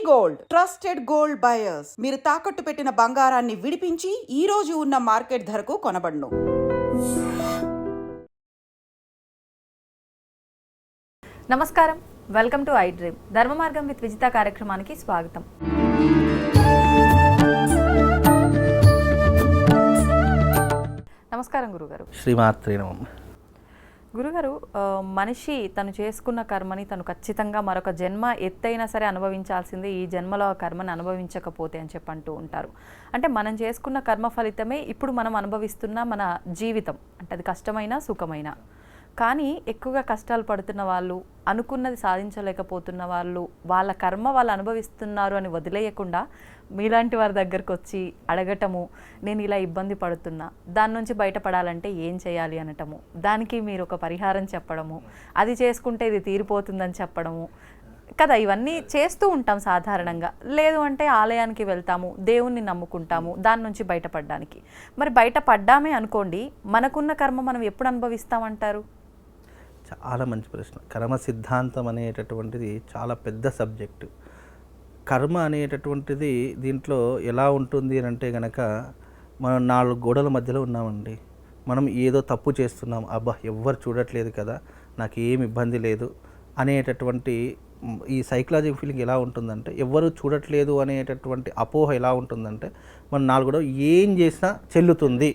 Gold trusted gold buyers. మీరు తాకట్టు పెట్టిన బంగారాన్ని విడిపించి ఈ రోజు ఉన్న మార్కెట్ ధరకు కొనబడును. నమస్కారం, వెల్కమ్ టు ఐ డ్రీమ్. ధర్మ మార్గం విత్ విజిత కార్యక్రమానికి స్వాగతం. నమస్కారం గురుగారు. శ్రీమాత్రే నమః. గురుగారు, మనిషి తను చేసుకున్న కర్మని తను ఖచ్చితంగా మరొక జన్మ ఎత్తైనా సరే అనుభవించాల్సిందే, ఈ జన్మలో ఆ కర్మని అనుభవించకపోతే అని చెప్పంటూ ఉంటారు. అంటే మనం చేసుకున్న కర్మ ఫలితమే ఇప్పుడు మనం అనుభవిస్తున్న మన జీవితం. అంటే అది కష్టమైనా సుఖమైనా. కానీ ఎక్కువగా కష్టాలు పడుతున్న వాళ్ళు, అనుకున్నది సాధించలేకపోతున్న వాళ్ళు, వాళ్ళ కర్మ వాళ్ళు అనుభవిస్తున్నారు అని వదిలేయకుండా మీలాంటి వారి దగ్గరకు వచ్చి అడగటము, నేను ఇలా ఇబ్బంది పడుతున్నా, దాని నుంచి బయటపడాలంటే ఏం చేయాలి అనటము, దానికి మీరు ఒక పరిహారం చెప్పడము, అది చేసుకుంటే ఇది తీరిపోతుందని చెప్పడము కదా, ఇవన్నీ చేస్తూ ఉంటాం సాధారణంగా. లేదు అంటే ఆలయానికి వెళ్తాము, దేవుణ్ణి నమ్ముకుంటాము దాని నుంచి బయటపడడానికి. మరి బయటపడ్డామే అనుకోండి, మనకున్న కర్మ మనం ఎప్పుడు అనుభవిస్తామంటారు? చాలా మంచి ప్రశ్న. కర్మ సిద్ధాంతం అనేటటువంటిది చాలా పెద్ద సబ్జెక్టు. కర్మ అనేటటువంటిది దీంట్లో ఎలా ఉంటుంది అని అంటే కనుక, మనం 4 గోడల మధ్యలో ఉన్నామండి. మనం ఏదో తప్పు చేస్తున్నాం, అబ్బా ఎవ్వరు చూడట్లేదు కదా, నాకు ఏం ఇబ్బంది లేదు అనేటటువంటి ఈ సైకలాజికల్ ఫీలింగ్ ఎలా ఉంటుందంటే, ఎవ్వరు చూడట్లేదు అనేటటువంటి అపోహ ఎలా ఉంటుందంటే, మనం 4 గోడలు ఏం చేసినా చెల్లుతుంది.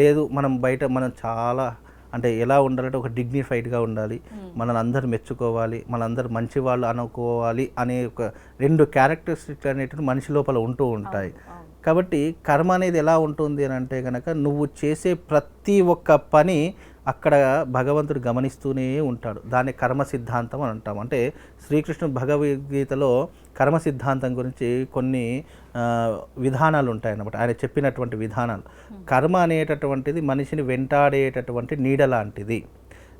లేదు, మనం బయట మనం చాలా అంటే ఎలా ఉండాలంటే ఒక డిగ్నిఫైడ్గా ఉండాలి, మనల్ని అందరూ మెచ్చుకోవాలి, మనందరూ మంచి వాళ్ళు అనుకోవాలి అనే ఒక 2 క్యారెక్టరిస్టిక్స్ అనేటివి మనిషి లోపల ఉంటూ ఉంటాయి. కాబట్టి కర్మ అనేది ఎలా ఉంటుంది అని అంటే కనుక, నువ్వు చేసే ప్రతి ఒక్క పని అక్కడ భగవంతుడు గమనిస్తూనే ఉంటాడు. దాన్ని కర్మ సిద్ధాంతం అని అంటాం. అంటే శ్రీకృష్ణుడు భగవద్గీతలో కర్మ సిద్ధాంతం గురించి కొన్ని విధానాలు ఉంటాయన్నమాట, ఆయన చెప్పినటువంటి విధానాలు. కర్మ అనేటటువంటిది మనిషిని వెంటాడేటటువంటి నీడ లాంటిది.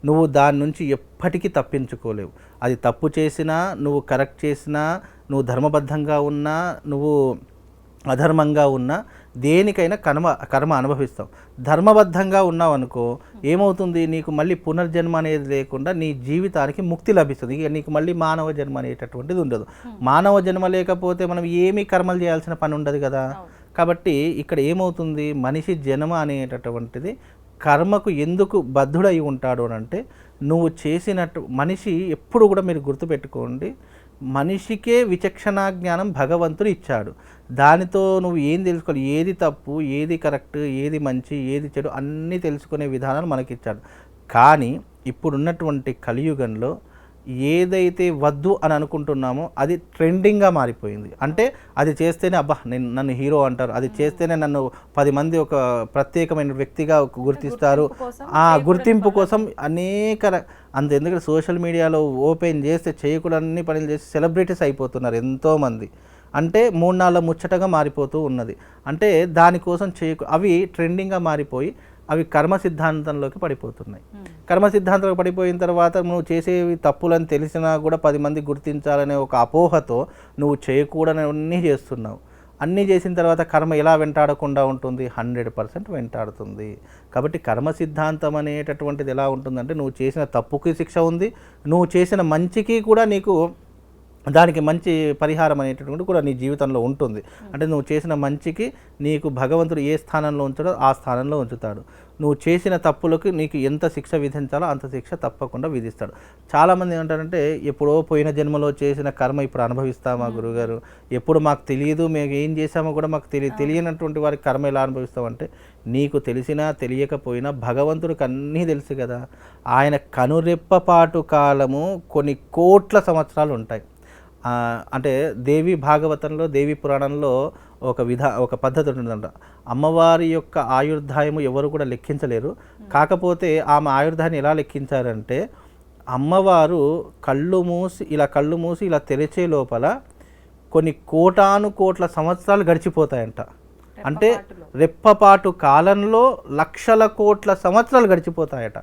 నువ్వు దాని నుంచి ఎప్పటికీ తప్పించుకోలేవు. అది తప్పు చేసినా, నువ్వు కరెక్ట్ చేసినా, నువ్వు ధర్మబద్ధంగా ఉన్నా, నువ్వు అధర్మంగా ఉన్నా, దేనికైనా కర్మ అనుభవిస్తావు. ధర్మబద్ధంగా ఉన్నావు అనుకో, ఏమవుతుంది, నీకు మళ్ళీ పునర్జన్మ అనేది లేకుండా నీ జీవితానికి ముక్తి లభిస్తుంది. ఇక నీకు మళ్ళీ మానవ జన్మ అనేటటువంటిది ఉండదు. మానవ జన్మ లేకపోతే మనం ఏమీ కర్మలు చేయాల్సిన పని ఉండదు కదా. కాబట్టి ఇక్కడ ఏమవుతుంది, మనిషి జన్మ అనేటటువంటిది కర్మకు ఎందుకు బద్ధుడై ఉంటాడు అని అంటే, నువ్వు చేసినట్టు మనిషి ఎప్పుడు కూడా మీరు గుర్తుపెట్టుకోండి, మనిషికే విచక్షణా జ్ఞానం భగవంతుడు ఇచ్చాడు. దానితో నువ్వు ఏం తెలుసుకోవాలి, ఏది తప్పు, ఏది కరెక్ట్, ఏది మంచి, ఏది చెడు అన్నీ తెలుసుకునే విధానాలు మనకి ఇచ్చాడు. కానీ ఇప్పుడున్నటువంటి కలియుగంలో ఏదైతే వద్దు అని అనుకుంటున్నామో అది ట్రెండింగ్గా మారిపోయింది. అంటే అది చేస్తేనే అబ్బా నన్ను హీరో అంటారు, అది చేస్తేనే నన్ను 10 మంది ఒక ప్రత్యేకమైన వ్యక్తిగా గుర్తిస్తారు. ఆ గుర్తింపు కోసం అనేక ఎందుకంటే సోషల్ మీడియాలో ఓపెన్ చేస్తే చేయకూడని పనులు చేసి సెలబ్రిటీస్ అయిపోతున్నారు ఎంతోమంది. అంటే 3-4 ముచ్చటగా మారిపోతూ ఉన్నది. అంటే దానికోసం అవి ట్రెండింగ్గా మారిపోయి అవి కర్మ సిద్ధాంతంలోకి పడిపోతున్నాయి. కర్మ సిద్ధాంతంలో పడిపోయిన తర్వాత నువ్వు చేసేవి తప్పులని తెలిసినా కూడా 10 మంది గుర్తించాలనే ఒక అపోహతో నువ్వు చేయకూడని చేస్తున్నావు. అన్నీ చేసిన తర్వాత కర్మ ఎలా వెంటాడకుండా ఉంటుంది? 100% వెంటాడుతుంది. కాబట్టి కర్మ సిద్ధాంతం అనేటటువంటిది ఎలా ఉంటుందంటే, నువ్వు చేసిన తప్పుకి శిక్ష ఉంది, నువ్వు చేసిన మంచికి కూడా నీకు దానికి మంచి పరిహారం అనేటటువంటి కూడా నీ జీవితంలో ఉంటుంది. అంటే నువ్వు చేసిన మంచికి నీకు భగవంతుడు ఏ స్థానంలో ఉంచాడో ఆ స్థానంలో ఉంచుతాడు. నువ్వు చేసిన తప్పులకు నీకు ఎంత శిక్ష విధించాలో అంత శిక్ష తప్పకుండా విధిస్తాడు. చాలామంది ఏమంటారంటే, ఎప్పుడో పోయిన జన్మలో చేసిన కర్మ ఇప్పుడు అనుభవిస్తామా గురుగారు, ఎప్పుడు మాకు తెలియదు, మేము ఏం చేసామో కూడా మాకు తెలియనటువంటి వారికి కర్మ ఎలా అనుభవిస్తామంటే, నీకు తెలిసినా తెలియకపోయినా భగవంతుడికి అన్నీ తెలుసు కదా. ఆయన కనురెప్పపాటు కాలము కొన్ని కోట్ల సంవత్సరాలు ఉంటాయి. అంటే దేవి భాగవతంలో, దేవి పురాణంలో ఒక పద్ధతి ఉంటుందంట. అమ్మవారి యొక్క ఆయుర్దాయము ఎవరు కూడా లెక్కించలేరు. కాకపోతే ఆమె ఆయుర్దాయాన్ని ఎలా లెక్కించారంటే, అమ్మవారు కళ్ళు మూసి ఇలా తెరిచే లోపల కొన్ని కోట్ల సంవత్సరాలు గడిచిపోతాయంట. అంటే రెప్పపాటు కాలంలో లక్షల కోట్ల సంవత్సరాలు గడిచిపోతాయట.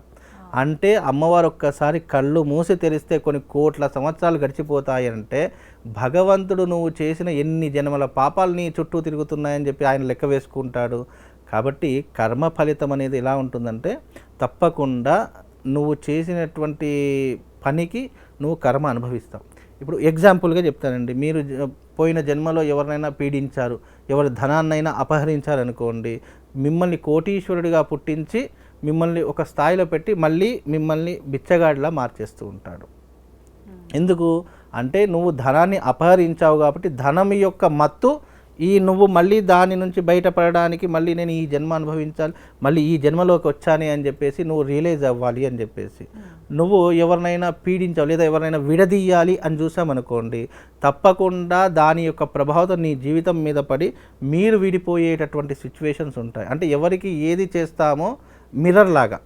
అంటే అమ్మవారు ఒక్కసారి కళ్ళు మూసి తెరిస్తే కొన్ని కోట్ల సంవత్సరాలు గడిచిపోతాయంటే, భగవంతుడు నువ్వు చేసిన ఎన్ని జన్మల పాపాలు నీ చుట్టూ తిరుగుతున్నాయని చెప్పి ఆయన లెక్క వేసుకుంటాడు. కాబట్టి కర్మ ఫలితం అనేది ఎలా ఉంటుందంటే, తప్పకుండా నువ్వు చేసినటువంటి పనికి నువ్వు కర్మ అనుభవిస్తావు. ఇప్పుడు ఎగ్జాంపుల్గా చెప్తానండి, మీరు పోయిన జన్మలో ఎవరినైనా పీడించారు, ఎవరి ధనాన్నైనా అపహరించారనుకోండి, మిమ్మల్ని కోటీశ్వరుడిగా పుట్టించి మిమ్మల్ని ఒక స్థాయిలో పెట్టి మళ్ళీ మిమ్మల్ని బిచ్చగాడిలా మార్చేస్తూ ఉంటాడు. ఎందుకు అంటే నువ్వు ధనాన్ని అపహరించావు కాబట్టి ధనం యొక్క మత్తు నువ్వు మళ్ళీ దాని నుంచి బయటపడడానికి మళ్ళీ నేను ఈ జన్మ అనుభవించాలి, మళ్ళీ ఈ జన్మలోకి వచ్చానే అని చెప్పేసి నువ్వు రియలైజ్ అవ్వాలి అని చెప్పేసి నువ్వు ఎవరినైనా పీడించావు లేదా ఎవరినైనా విడదీయాలి అని చూసామనుకోండి, తప్పకుండా దాని యొక్క ప్రభావం నీ జీవితం మీద పడి మీరు విడిపోయేటటువంటి సిచ్యువేషన్స్ ఉంటాయి. అంటే ఎవరికి ఏది చేస్తామో మిర్రర్ లాగా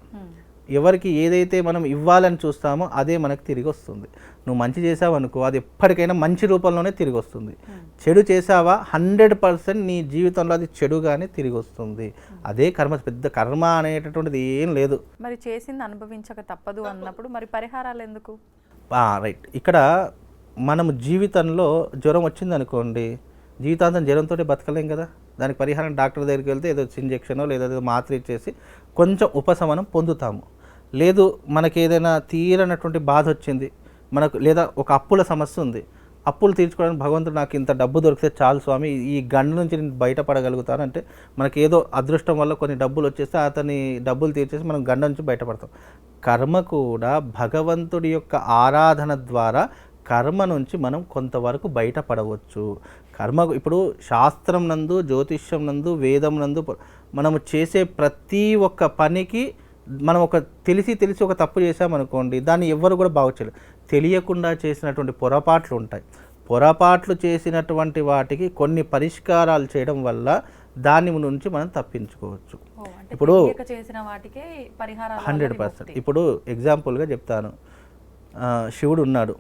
ఎవరికి ఏదైతే మనం ఇవ్వాలని చూస్తామో అదే మనకు తిరిగి వస్తుంది. నువ్వు మంచి చేసావు అనుకో, అది ఎప్పటికైనా మంచి రూపంలోనే తిరిగి వస్తుంది. చెడు చేసావా 100% నీ జీవితంలో అది చెడుగానే తిరిగి వస్తుంది. అదే కర్మ. పెద్ద కర్మ అనేటటువంటిది ఏం లేదు. మరి చేసింది అనుభవించక తప్పదు అన్నప్పుడు మరి పరిహారాలు ఎందుకు? రైట్. ఇక్కడ మనము జీవితంలో జ్వరం వచ్చింది అనుకోండి, జీవితాంతం జ్వరంతో బతకలేం కదా. దానికి పరిహారం డాక్టర్ దగ్గరికి వెళ్తే ఏదో ఇంజెక్షనో లేదా ఏదో మాత్ర ఇచ్చేసి కొంచెం ఉపశమనం పొందుతాము. లేదు మనకి ఏదైనా తీరనటువంటి బాధ వచ్చింది మనకు, లేదా ఒక అప్పుల సమస్య ఉంది, అప్పులు తీర్చుకోవడానికి భగవంతుడు నాకు ఇంత డబ్బు దొరికితే చాలు స్వామి, ఈ గండ నుంచి నేను బయటపడగలుగుతాను అంటే మనకి ఏదో అదృష్టం వల్ల కొన్ని డబ్బులు వచ్చేస్తే అతని డబ్బులు తీర్చేసి మనం గండ నుంచి బయటపడతాం. కర్మ కూడా భగవంతుడి యొక్క ఆరాధన ద్వారా కర్మ నుంచి మనం కొంతవరకు బయటపడవచ్చు. కర్మ ఇప్పుడు శాస్త్రం నందు, జ్యోతిష్యం నందు, వేదం నందు మనము చేసే ప్రతి ఒక్క పనికి మనం తెలిసి ఒక తప్పు చేసామనుకోండి, దాన్ని ఎవ్వరు కూడా బాగు చేయలేరు. తెలియకుండా చేసినటువంటి పొరపాట్లు ఉంటాయి. పొరపాట్లు చేసినటువంటి వాటికి కొన్ని పరిష్కారాలు చేయడం వల్ల దాని నుంచి మనం తప్పించుకోవచ్చు. ఇప్పుడు 100%. ఇప్పుడు ఎగ్జాంపుల్గా చెప్తాను. శివుడు ఉన్నాడు,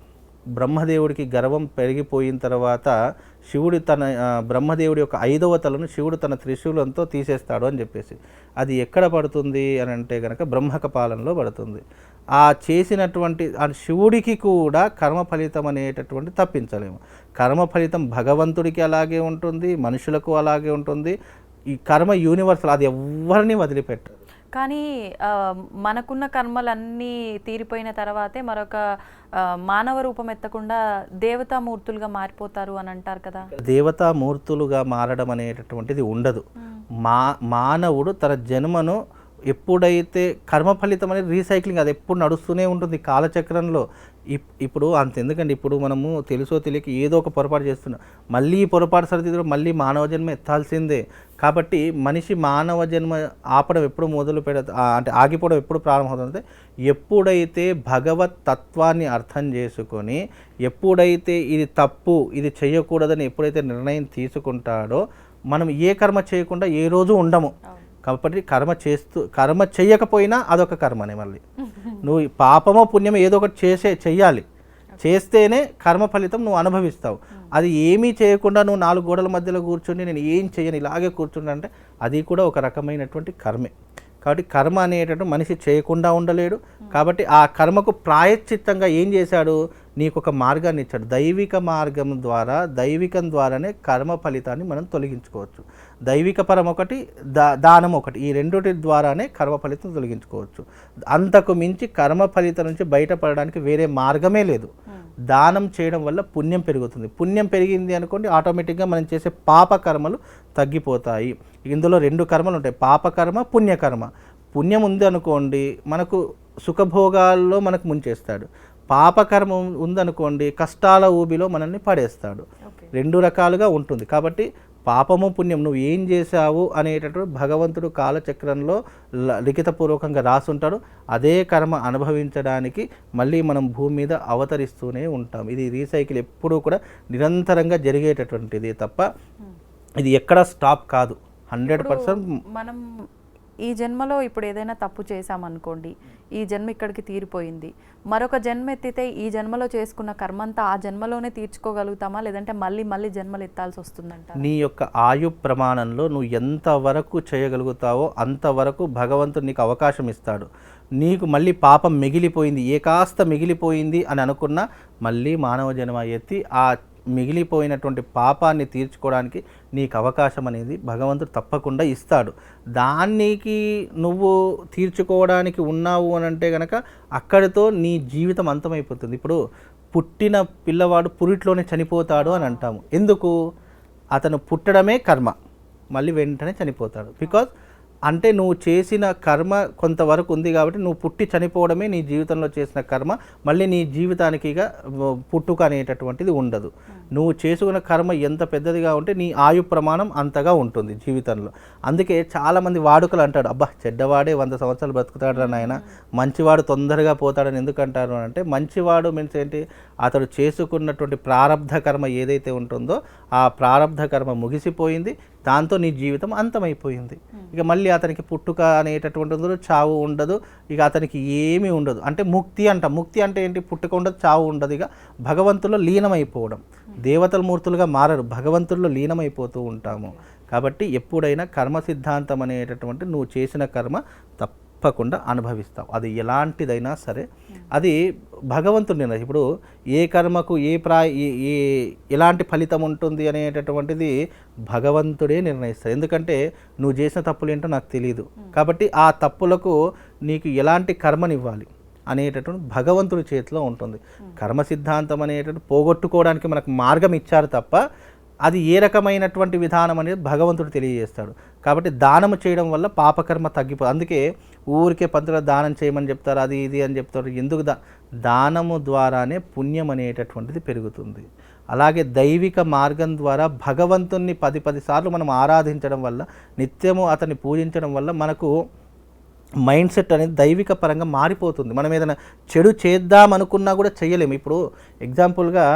బ్రహ్మదేవుడికి గర్వం పెరిగిపోయిన తర్వాత శివుడు బ్రహ్మదేవుడి యొక్క 5వ తలను శివుడు తన త్రిశూలంతో తీసేస్తాడు అని చెప్పేసి, అది ఎక్కడ పడుతుంది అని అంటే కనుక బ్రహ్మకపాలంలో పడుతుంది. ఆ చేసినటువంటి ఆ శివుడికి కూడా కర్మ ఫలితం అనేటటువంటి తప్పించలేము. కర్మ ఫలితం భగవంతుడికి అలాగే ఉంటుంది, మనుషులకు అలాగే ఉంటుంది. ఈ కర్మ యూనివర్సల్, అది ఎవరిని వదిలిపెట్టదు. కానీ మనకున్న కర్మలన్నీ తీరిపోయిన తర్వాతే మరొక మానవ రూపం ఎత్తకుండా దేవతామూర్తులుగా మారిపోతారు అని అంటారు కదా. దేవతామూర్తులుగా మారడం అనేటటువంటిది ఉండదు. మానవుడు తన జన్మను ఎప్పుడైతే కర్మ ఫలితం అనేది రీసైక్లింగ్, అది ఎప్పుడు నడుస్తూనే ఉంటుంది కాలచక్రంలో. ఇప్పుడు అంతెందుకండి, ఇప్పుడు మనము తెలుసో తెలియక ఏదో ఒక పొరపాటు చేస్తున్నాం, మళ్ళీ పొరపాటు సరిదిద్దులో మళ్ళీ మానవ జన్మ ఎత్తాల్సిందే. కాబట్టి మనిషి మానవ జన్మ ఆపడం ఎప్పుడు అంటే ఆగిపోవడం ఎప్పుడు ప్రారంభమవుతుందంటే ఎప్పుడైతే భగవత్ తత్వాన్ని అర్థం చేసుకొని, ఎప్పుడైతే ఇది తప్పు, ఇది చేయకూడదని ఎప్పుడైతే నిర్ణయం తీసుకుంటాడో మనం ఏ కర్మ చేయకుండా ఏ రోజు ఉండము. కాబట్టి కర్మ చేయకపోయినా అదొక కర్మనే. మళ్ళీ నువ్వు పాపమో పుణ్యమో ఏదో ఒకటి చెయ్యాలి, చేస్తేనే కర్మ ఫలితం నువ్వు అనుభవిస్తావు. అది ఏమీ చేయకుండా నువ్వు 4 గోడల మధ్యలో కూర్చొని నేను ఏం చేయను ఇలాగే కూర్చుంటే అంటే అది కూడా ఒక రకమైనటువంటి కర్మే. కాబట్టి కర్మ అనేటటువంటి మనిషి చేయకుండా ఉండలేడు. కాబట్టి ఆ కర్మకు ప్రాయశ్చిత్తంగా ఏం చేశాడు, నీకు ఒక మార్గాన్ని ఇచ్చాడు. దైవిక మార్గం ద్వారా, దైవికం ద్వారానే కర్మ ఫలితాన్ని మనం తొలగించుకోవచ్చు. దైవిక పరం ఒకటి, దానం ఒకటి, ఈ రెండిటి ద్వారానే కర్మ ఫలితం తొలగించుకోవచ్చు. అంతకు మించి కర్మ ఫలితం నుంచి బయటపడడానికి వేరే మార్గమే లేదు. దానం చేయడం వల్ల పుణ్యం పెరుగుతుంది. పుణ్యం పెరిగింది అనుకోండి, ఆటోమేటిక్గా మనం చేసే పాప కర్మలు తగ్గిపోతాయి. ఇందులో 2 కర్మలు ఉంటాయి, పాపకర్మ, పుణ్యకర్మ. పుణ్యం ఉంది అనుకోండి మనకు సుఖభోగాల్లో మనకు ముంచేస్తాడు. పాపకర్మ ఉందనుకోండి కష్టాల ఊబిలో మనల్ని పడేస్తాడు. 2 రకాలుగా ఉంటుంది. కాబట్టి పాపము పుణ్యం నువ్వు ఏం చేశావు అనేటటువంటి భగవంతుడు కాలచక్రంలో లిఖితపూర్వకంగా రాసుంటాడు. అదే కర్మ అనుభవించడానికి మళ్ళీ మనం భూమి మీద అవతరిస్తూనే ఉంటాం. ఇది రీసైకిల్ ఎప్పుడూ కూడా నిరంతరంగా జరిగేటటువంటిది తప్ప ఇది ఎక్కడ స్టాప్ కాదు. 100% మనం ఈ జన్మలో ఇప్పుడు ఏదైనా తప్పు చేసామనుకోండి, ఈ జన్మ ఇక్కడికి తీరిపోయింది, మరొక జన్మ ఎత్తితే ఈ జన్మలో చేసుకున్న కర్మంతా ఆ జన్మలోనే తీర్చుకోగలుగుతామా, లేదంటే మళ్ళీ జన్మలు ఎత్తాల్సి వస్తుందంట? నీ యొక్క ఆయు ప్రమాణంలో నువ్వు ఎంతవరకు చేయగలుగుతావో అంతవరకు భగవంతుడు నీకు అవకాశం ఇస్తాడు. నీకు మళ్ళీ పాపం మిగిలిపోయింది, కాస్త మిగిలిపోయింది అని అనుకున్నా మళ్ళీ మానవ జన్మ ఎత్తి ఆ మిగిలిపోయినటువంటి పాపాన్ని తీర్చుకోవడానికి నీకు అవకాశం అనేది భగవంతుడు తప్పకుండా ఇస్తాడు. దానికి నువ్వు తీర్చుకోవడానికి ఉన్నావు అని అంటే కనుక అక్కడితో నీ జీవితం అంతమైపోతుంది. ఇప్పుడు పుట్టిన పిల్లవాడు పురిట్లోనే చనిపోతాడు అని అంటాము. ఎందుకు? అతను పుట్టడమే కర్మ, మళ్ళీ వెంటనే చనిపోతాడు. బికాజ్ అంటే నువ్వు చేసిన కర్మ కొంతవరకు ఉంది కాబట్టి నువ్వు పుట్టి చనిపోవడమే నీ జీవితంలో చేసిన కర్మ, మళ్ళీ నీ జీవితానికి ఇక పుట్టుక అనేటటువంటిది ఉండదు. నువ్వు చేసుకున్న కర్మ ఎంత పెద్దదిగా ఉంటే నీ ఆయు ప్రమాణం అంతగా ఉంటుంది జీవితంలో. అందుకే చాలామంది వాడుకలు అంటాడు, అబ్బా చెడ్డవాడే 100 సంవత్సరాలు బ్రతుకుతాడు నాయన, మంచివాడు తొందరగా పోతాడని ఎందుకు అంటారు అంటే, మంచివాడు మీన్స్ ఏంటి, అతడు చేసుకున్నటువంటి ప్రారబ్ధ కర్మ ఏదైతే ఉంటుందో ఆ ప్రారబ్ధ కర్మ ముగిసిపోయింది, దాంతో నీ జీవితం అంతమైపోయింది. ఇక మళ్ళీ అతనికి పుట్టుక అనేటటువంటి ఉండదు, చావు ఉండదు, ఇక అతనికి ఏమీ ఉండదు. అంటే ముక్తి అంట. ముక్తి అంటే ఏంటి? పుట్టుక ఉండదు, చావు ఉండదు, ఇక భగవంతుల్లో లీనమైపోవడం. దేవతల మూర్తులుగా మారరు, భగవంతుల్లో లీనమైపోతూ ఉంటాము. కాబట్టి ఎప్పుడైనా కర్మ సిద్ధాంతం అనేటటువంటి నువ్వు చేసిన కర్మ తప్పకుండా అనుభవిస్తావు, అది ఎలాంటిదైనా సరే. అది భగవంతుడి నిర్ణయం. ఇప్పుడు ఏ కర్మకు ఎలాంటి ఫలితం ఉంటుంది అనేటటువంటిది భగవంతుడే నిర్ణయిస్తాడు. ఎందుకంటే నువ్వు చేసిన తప్పులు ఏంటో నాకు తెలియదు, కాబట్టి ఆ తప్పులకు నీకు ఎలాంటి కర్మనివ్వాలి అనేటటువంటి భగవంతుడి చేతిలో ఉంటుంది. కర్మ సిద్ధాంతం అనేటటువంటి పోగొట్టుకోవడానికి మనకు మార్గం ఇచ్చారు తప్ప అది ఏ రకమైనటువంటి విధానం అనేది భగవంతుడు తెలియజేస్తాడు. కాబట్టి దానము చేయడం వల్ల పాపకర్మ తగ్గిపోతుంది. అందుకే ఊరికే పంతులు దానం చేయమని చెప్తారు, అది ఇది అని చెప్తారు. ఎందుకు? దానము ద్వారానే పుణ్యం అనేటటువంటిది పెరుగుతుంది. అలాగే దైవిక మార్గం ద్వారా భగవంతుణ్ణి 10 సార్లు మనం ఆరాధించడం వల్ల, నిత్యము అతన్ని పూజించడం వల్ల మనకు మైండ్ సెట్ అనేది దైవిక పరంగా మారిపోతుంది. మనం ఏదైనా చెడు చేద్దాం అనుకున్నా కూడా చేయలేము. ఇప్పుడు ఎగ్జాంపుల్గా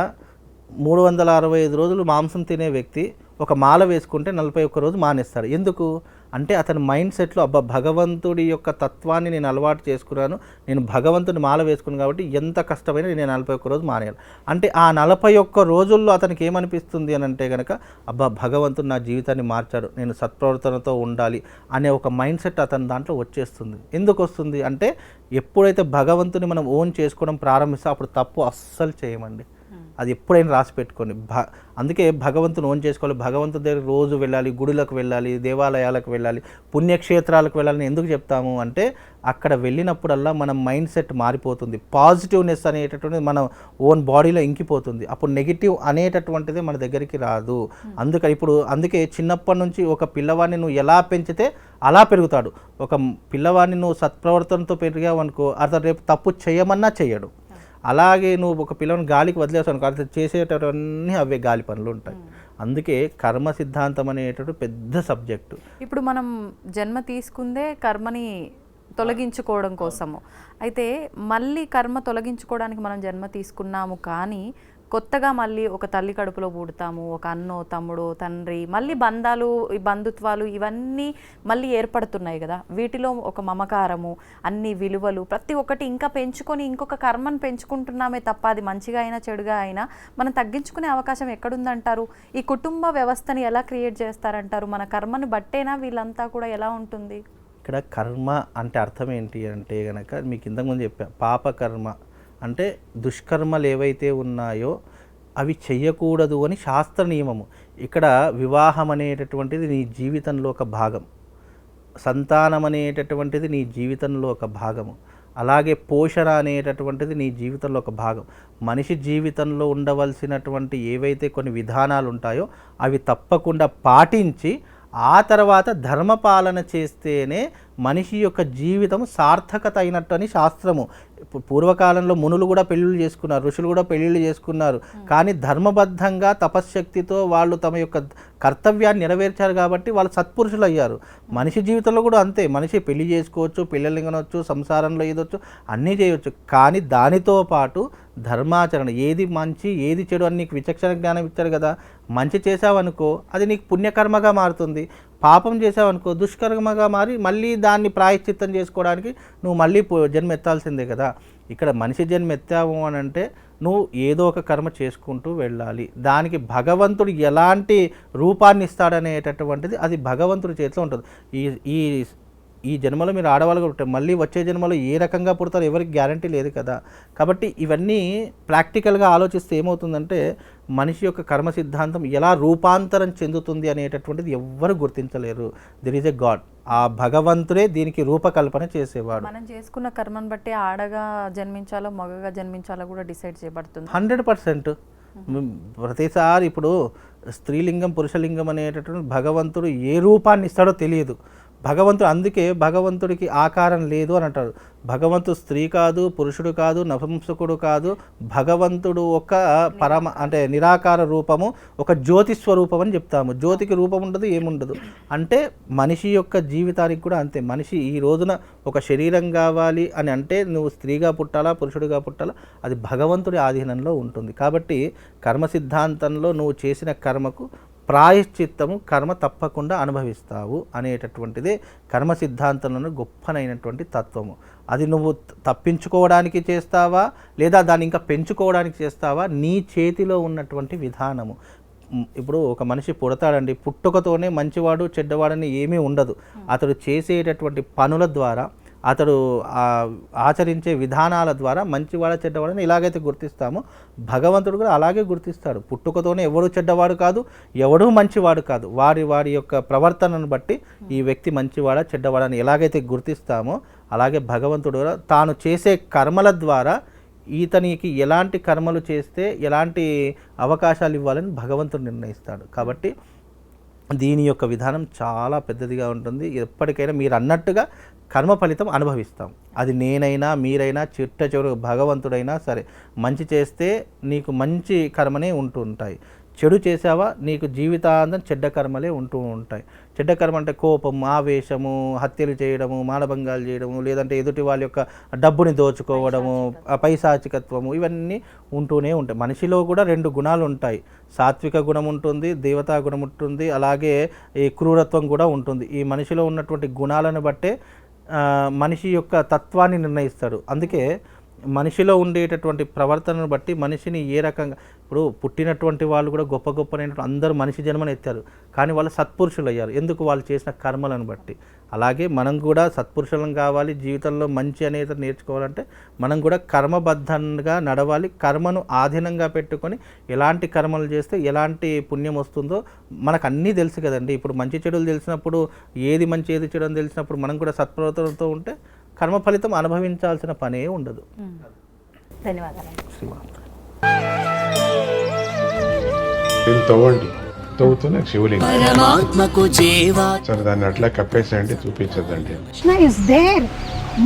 365 రోజులు మాంసం తినే వ్యక్తి ఒక మాల వేసుకుంటే 41 రోజు మానేస్తాడు. ఎందుకు అంటే అతని మైండ్ సెట్లో, అబ్బా భగవంతుడి యొక్క తత్వాన్ని నేను అలవాటు చేసుకున్నాను, నేను భగవంతుని మాల వేసుకున్నాను కాబట్టి ఎంత కష్టమైనా నేను 41 రోజు మానేయాలి. అంటే ఆ 41 రోజుల్లో అతనికి ఏమనిపిస్తుంది అని అంటే కనుక, అబ్బా భగవంతుడు నా జీవితాన్ని మార్చాడు, నేను సత్ప్రవర్తనతో ఉండాలి అనే ఒక మైండ్ సెట్ అతని దాంట్లో వచ్చేస్తుంది. ఎందుకు వస్తుంది అంటే, ఎప్పుడైతే భగవంతుని మనం ఓన్ చేసుకోవడం ప్రారంభిస్తే అప్పుడు తప్పు అస్సలు చేయమండి. అది ఎప్పుడైనా రాసి పెట్టుకోండి. అందుకే భగవంతుని ఓన్ చేసుకోవాలి, భగవంతుని దగ్గర రోజు వెళ్ళాలి, గుడులకు వెళ్ళాలి, దేవాలయాలకు వెళ్ళాలి, పుణ్యక్షేత్రాలకు వెళ్ళాలని ఎందుకు చెప్తాము అంటే, అక్కడ వెళ్ళినప్పుడల్లా మన మైండ్ సెట్ మారిపోతుంది. పాజిటివ్నెస్ అనేటటువంటిది మన ఓన్ బాడీలో ఇంకిపోతుంది. అప్పుడు నెగిటివ్ అనేటటువంటిది మన దగ్గరికి రాదు. అందుకే చిన్నప్పటి నుంచి ఒక పిల్లవాడిని నువ్వు ఎలా పెంచితే అలా పెరుగుతాడు. ఒక పిల్లవాడిని నువ్వు సత్ప్రవర్తనతో పెరిగావు అనుకో, అతను రేపు తప్పు చేయమన్నా చేయడు. అలాగే నువ్వు ఒక పిల్లని గాలికి వదిలేసావు అనుకో, అతను చేసేటవన్నీ అవే గాలి పనులు ఉంటాయి. అందుకే కర్మ సిద్ధాంతం అనేటటువంటి పెద్ద సబ్జెక్టు. ఇప్పుడు మనం జన్మ తీసుకుందే కర్మని తొలగించుకోవడం కోసము. అయితే మళ్ళీ కర్మ తొలగించుకోవడానికి మనం జన్మ తీసుకున్నాము, కానీ కొత్తగా మళ్ళీ ఒక తల్లి కడుపులో పుడతాము, ఒక అన్నో తమ్ముడో తండ్రి, మళ్ళీ బంధాలు, బంధుత్వాలు ఇవన్నీ మళ్ళీ ఏర్పడుతున్నాయి కదా. వీటిలో ఒక మమకారము, అన్ని విలువలు ప్రతి ఒక్కటి ఇంకా పెంచుకొని ఇంకొక కర్మను పెంచుకుంటున్నామే తప్ప అది మంచిగా అయినా చెడుగా అయినా మనం తగ్గించుకునే అవకాశం ఎక్కడుందంటారు? ఈ కుటుంబ వ్యవస్థని ఎలా క్రియేట్ చేస్తారంటారు? మన కర్మను బట్టేనా వీళ్ళంతా కూడా ఎలా ఉంటుంది? ఇక్కడ కర్మ అంటే అర్థం ఏంటి అంటే కనుక మీకు ఇంతకుముందు చెప్పా, పాపకర్మ అంటే దుష్కర్మలు ఏవైతే ఉన్నాయో అవి చెయ్యకూడదు అని శాస్త్ర నియమము. ఇక్కడ వివాహం అనేటటువంటిది నీ జీవితంలో ఒక భాగం, సంతానం అనేటటువంటిది నీ జీవితంలో ఒక భాగము, అలాగే పోషణ అనేటటువంటిది నీ జీవితంలో ఒక భాగం. మనిషి జీవితంలో ఉండవలసినటువంటి ఏవైతే కొన్ని విధానాలు ఉంటాయో అవి తప్పకుండా పాటించి ఆ తర్వాత ధర్మపాలన చేస్తేనే మనిషి యొక్క జీవితం సార్థకత అయినట్టు అని శాస్త్రము. పూర్వకాలంలో మునులు కూడా పెళ్ళిళ్ళు చేసుకున్నారు, ఋషులు కూడా పెళ్ళిళ్ళు చేసుకున్నారు, కానీ ధర్మబద్ధంగా తపశ్శక్తితో వాళ్ళు తమ యొక్క కర్తవ్యాన్ని నెరవేర్చారు కాబట్టి వాళ్ళు సత్పురుషులు అయ్యారు. మనిషి జీవితంలో కూడా అంతే, మనిషి పెళ్లి చేసుకోవచ్చు, పిల్లల్ని కనవచ్చు, సంసారంలో ఏదొచ్చు, అన్నీ చేయవచ్చు, కానీ దానితో పాటు ధర్మాచరణ, ఏది మంచి ఏది చెడు అని నీకు విచక్షణ జ్ఞానం ఇచ్చారు కదా. మంచి చేసావనుకో అది నీకు పుణ్యకర్మగా మారుతుంది, పాపం చేసావనుకో దుష్కర్మగా మారి మళ్ళీ దాన్ని ప్రాయశ్చిత్తం చేసుకోవడానికి నువ్వు మళ్ళీ జన్మ ఎత్తాల్సిందే కదా. ఇక్కడ మనిషి జన్మ ఎత్తావు అని అంటే నువ్వు ఏదో ఒక కర్మ చేసుకుంటూ వెళ్ళాలి. దానికి భగవంతుడు ఎలాంటి రూపాన్ని ఇస్తాడనేటటువంటిది అది భగవంతుడి చేతిలో ఉంటుంది. ఈ ఈ జన్మలో మీరు ఆడవాళ్ళుగా ఉంటారు, మళ్ళీ వచ్చే జన్మలో ఏ రకంగా పుడతారో ఎవరికి గ్యారంటీ లేదు కదా. కాబట్టి ఇవన్నీ ప్రాక్టికల్గా ఆలోచిస్తే ఏమవుతుందంటే మనిషి యొక్క కర్మ సిద్ధాంతం ఎలా రూపాంతరం చెందుతుంది అనేటటువంటిది ఎవ్వరు గుర్తించలేరు. There is a God. ఆ భగవంతుడే దీనికి రూపకల్పన చేసేవాడు. మనం చేసుకున్న కర్మను బట్టి ఆడగా జన్మించాలో మగగా జన్మించాలో కూడా డిసైడ్ చేయబడుతుంది. 100%. ప్రతిసారి ఇప్పుడు స్త్రీలింగం పురుషలింగం అనేటటువంటి భగవంతుడు ఏ రూపాన్ని ఇస్తాడో తెలియదు. భగవంతుడు అందుకే భగవంతుడికి ఆకారం లేదు అని అంటారు. భగవంతుడు స్త్రీ కాదు, పురుషుడు కాదు, నపుంసకుడు కాదు. భగవంతుడు ఒక పరమ అంటే నిరాకార రూపము, ఒక జ్యోతి స్వరూపం అని చెప్తాము. జ్యోతికి రూపం ఉండదు, ఏముండదు. అంటే మనిషి యొక్క జీవితానికి కూడా అంతే. మనిషి ఈ రోజున ఒక శరీరం కావాలి అని అంటే నువ్వు స్త్రీగా పుట్టాలా పురుషుడిగా పుట్టాలా, అది భగవంతుడి ఆధీనంలో ఉంటుంది. కాబట్టి కర్మ సిద్ధాంతంలో నువ్వు చేసిన కర్మకు ప్రాయశ్చిత్తము కర్మ తప్పకుండా అనుభవిస్తావు అనేటటువంటిదే కర్మ సిద్ధాంతంలోని గొప్పనైనటువంటి తత్వము. అది నువ్వు తప్పించుకోవడానికి చేస్తావా లేదా దాన్ని ఇంకా పెంచుకోవడానికి చేస్తావా, నీ చేతిలో ఉన్నటువంటి విధానము. ఇప్పుడు ఒక మనిషి పుడతాడండి, పుట్టుకతోనే మంచివాడు చెడ్డవాడని ఏమీ ఉండదు. అతడు చేసేటటువంటి పనుల ద్వారా, అతడు ఆచరించే విధానాల ద్వారా మంచివాడ చెడ్డవాడని ఎలాగైతే గుర్తిస్తామో భగవంతుడు కూడా అలాగే గుర్తిస్తాడు. పుట్టుకతోనే ఎవడు చెడ్డవాడు కాదు, ఎవడూ మంచివాడు కాదు. వారి యొక్క ప్రవర్తనను బట్టి ఈ వ్యక్తి మంచివాడ చెడ్డవాడని ఎలాగైతే గుర్తిస్తామో అలాగే భగవంతుడు తాను చేసే కర్మల ద్వారా ఈతనికి ఎలాంటి కర్మలు చేస్తే ఎలాంటి అవకాశాలు ఇవ్వాలని భగవంతుడు నిర్ణయిస్తాడు. కాబట్టి దీని యొక్క విధానం చాలా పెద్దదిగా ఉంటుంది. ఎప్పటికైనా మీరు అన్నట్టుగా కర్మ ఫలితం అనుభవిస్తాం. అది నేనైనా మీరైనా చిట్ట చివరి భగవంతుడైనా సరే, మంచి చేస్తే నీకు మంచి కర్మనే ఉంటూ ఉంటాయి, చెడు చేసావా నీకు జీవితాంతం చెడ్డ కర్మలే ఉంటూ ఉంటాయి. చెడ్డ కర్మ అంటే కోపం, ఆవేశము, హత్యలు చేయడము, మానభంగాలు చేయడము, లేదంటే ఎదుటి వాళ్ళ యొక్క డబ్బుని దోచుకోవడము, పైశాచికత్వము, ఇవన్నీ ఉంటూనే ఉంటాయి. మనిషిలో కూడా 2 గుణాలు ఉంటాయి. సాత్విక గుణం ఉంటుంది, దేవతా గుణం ఉంటుంది, అలాగే ఈ క్రూరత్వం కూడా ఉంటుంది. ఈ మనిషిలో ఉన్నటువంటి గుణాలను బట్టే మనిషి యొక్క తత్వాన్ని నిర్ణయిస్తాడు. అందుకే మనిషిలో ఉండేటటువంటి ప్రవర్తనను బట్టి మనిషిని ఏ రకంగా, ఇప్పుడు పుట్టినటువంటి వాళ్ళు కూడా గొప్ప గొప్పనైనటువంటి అందరూ మనిషి జన్మను ఎత్తారు, కానీ వాళ్ళు సత్పురుషులు అయ్యారు. ఎందుకు? వాళ్ళు చేసిన కర్మలను బట్టి. అలాగే మనం కూడా సత్పురుషులం కావాలి, జీవితంలో మంచి అనేది నేర్చుకోవాలంటే మనం కూడా కర్మబద్ధంగా నడవాలి. కర్మను ఆధీనంగా పెట్టుకొని ఎలాంటి కర్మలు చేస్తే ఎలాంటి పుణ్యం వస్తుందో మనకు అన్నీ తెలుసు కదండి. ఇప్పుడు మంచి చెడులు తెలిసినప్పుడు, ఏది మంచి ఏది చెడు అని తెలిసినప్పుడు మనం కూడా సత్ప్రవర్తనతో ఉంటే కర్మ ఫలితం అనుభవించాల్సిన పనే ఉండదు. ధన్యవాదాలు. తవ్వండి, తవ్వుతూనే శివలింగం సరే దాన్ని అట్లా కప్పేసేయండి, చూపించదండి. Krishna is there.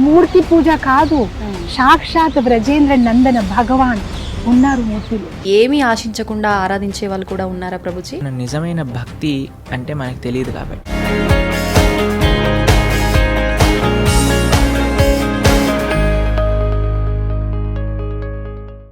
మూర్తి పూజ కాదు, సాక్షాత్ బ్రజేంద్ర నందన భగవాన్ ఉన్నారు మూర్తిలో. ఏమీ ఆశించకుండా ఆరాధించే వాళ్ళు కూడా ఉన్నారా ప్రభుజీ? నిజమైన భక్తి అంటే మనకు తెలియదు కాబట్టి